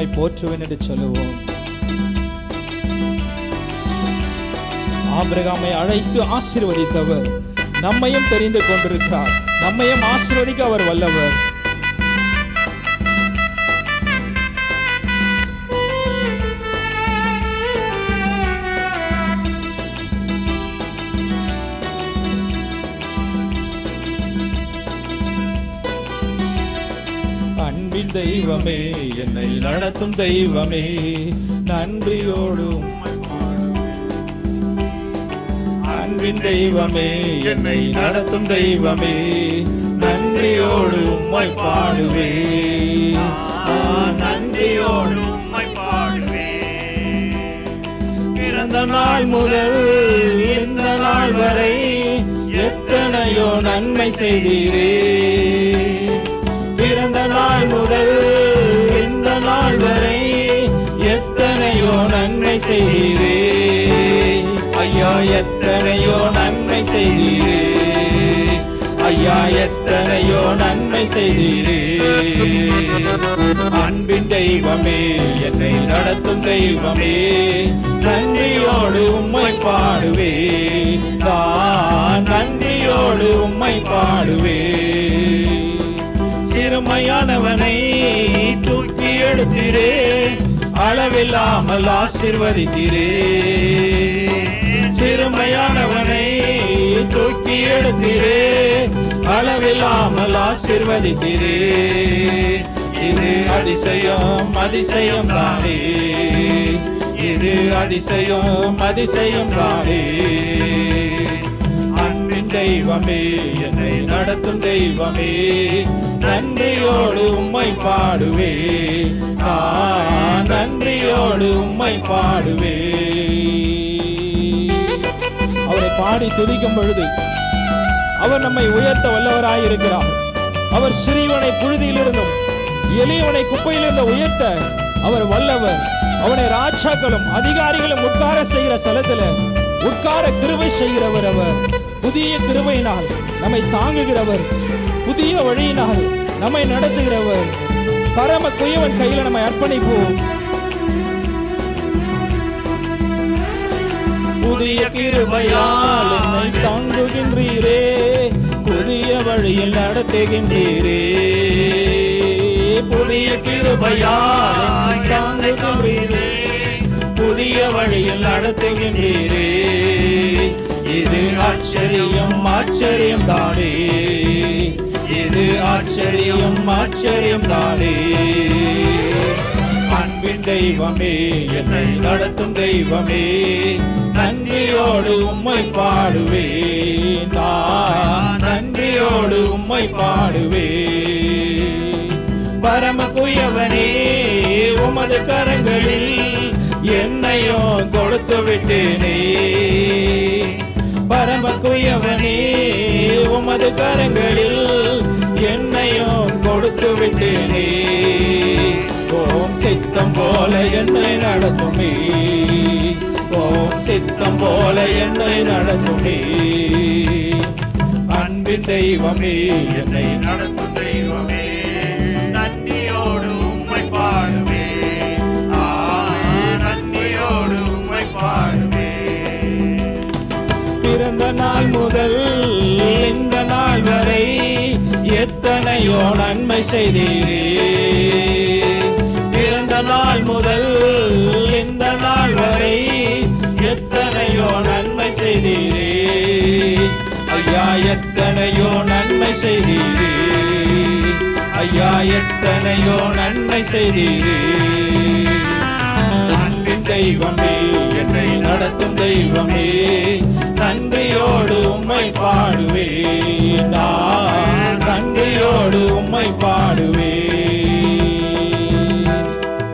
உம்மை போற்றுவேன் என்று சொல்லுவோம். ஆபிரகாமை அழைத்து ஆசீர்வதித்தவர் நம்மையும் தெரிந்து கொண்டிருக்கிறார். நம்மையும் ஆசீர்வதிக்க அவர் வல்லவர். அன்பின் தெய்வமே, என்னை நடத்தும் தெய்வமே, நன்றியோடும் அன்பின் தெய்வமே, என்னை நடத்தும் தெய்வமே, நன்றியோடு உம்மை பாடுவே. நன்றியோடு உம்மை பாடுவே. பிறந்த நாள் முதல் இந்த நாள் வரை எத்தனையோ நன்மை செய்தீரே. பிறந்த நாள் முதல் இந்த நாள் வரை எத்தனையோ நன்மை செய்தீரே. ஐயா எத்தனையோ நன்மை செய்தீரே. ஐயா எத்தனையோ நன்மை செய்தீரே. அன்பின் தெய்வமே, என்னை நடத்தும் தெய்வமே, நன்றியோடு உம்மை பாடுவே. நன்றியோடு உம்மை பாடுவே. சிறுமையானவனை தூக்கி எடுத்தீரே, அளவில்லாமல் ஆசீர்வதித்தீரே. சிறுமையானவனை தூக்கி எடுத்தீரே, அளவில்லாமல் ஆசீர்வதித்தீரே. இது அதிசயம் அதிசயம் தானே. இது அதிசயம் அதிசயம் தானே. அன்பின் தெய்வமே, என்னை நடத்தும் தெய்வமே, நன்றியோடு உம்மை பாடுவே. நன்றியோடு உம்மை பாடுவே. அவரை பாடி துதிக்கும் பொழுது அவர் நம்மை உயர்த்த வல்லவராயிருக்கிறார். அவர் சிறியவனை புழுதியிலிருந்தும் எளியவனை குப்பையிலிருந்து உயர்த்த அவர் வல்லவர். அவனை ராஜாக்களும் அதிகாரிகளும் உட்கார செய்கிற ஸ்தலத்தில் உட்கார கிருபை செய்கிறவர். அவர் புதிய கிருபையினால் நம்மை தாங்குகிறவர். புதிய வழியினால் நம்மை நடத்துகிறவர். பரம குயவன் கையில நம்மை அர்ப்பணிப்போம். புதிய கிருபையால் என்னை தாங்குகின்றீரே, புதிய வழியில் நடத்துகின்றீரே. புதிய கிருபையால் தாங்குகின்றீரே, புதிய வழியில் நடத்துகின்றீரே. இது ஆச்சரியம் ஆச்சரியம் தானே. இது ஆச்சரியம் ஆச்சரியம் தானே. அன்பின் தெய்வமே, என்னை நடத்தும் தெய்வமே, நன்றியோடு உம்மை பாடுவே. நன்றியோடு உம்மை பாடுவே. பரம குயவனே, உமது கரங்களில் என்னையும் கொடுத்து விட்டேனே. பரம குயவனே, உமது கரங்களில் என்னையும் கொடுத்து விட்டேனே. ஓம் சித்தம் போல என்னை நடத்துமே. ஓம் சித்தம் போல என்னை நடத்துமே. அன்பின் தெய்வமே, என்னை நடத்தும் தெய்வமே, நன்றியோடு உம்மை பாடுவே. நன்றியோடு உம்மை பாடுவே. பிறந்த நாள் முதல் இந்த நாள் வரை எத்தனையோ நன்மை செய்தீரே. பிறந்த நாள் முதல் இந்த நாள் வரை எத்தனையோ நன்மை செய்தீரே. ஐயா எத்தனையோ நன்மை செய்தீரே. ஐயா எத்தனையோ நன்மை செய்தீரே. அன்பின் தெய்வமே, என்னை நடத்தும் தெய்வமே, நன்றியோடு உம்மை பாடுவே. நன்றியோடு உம்மை பாடுவே.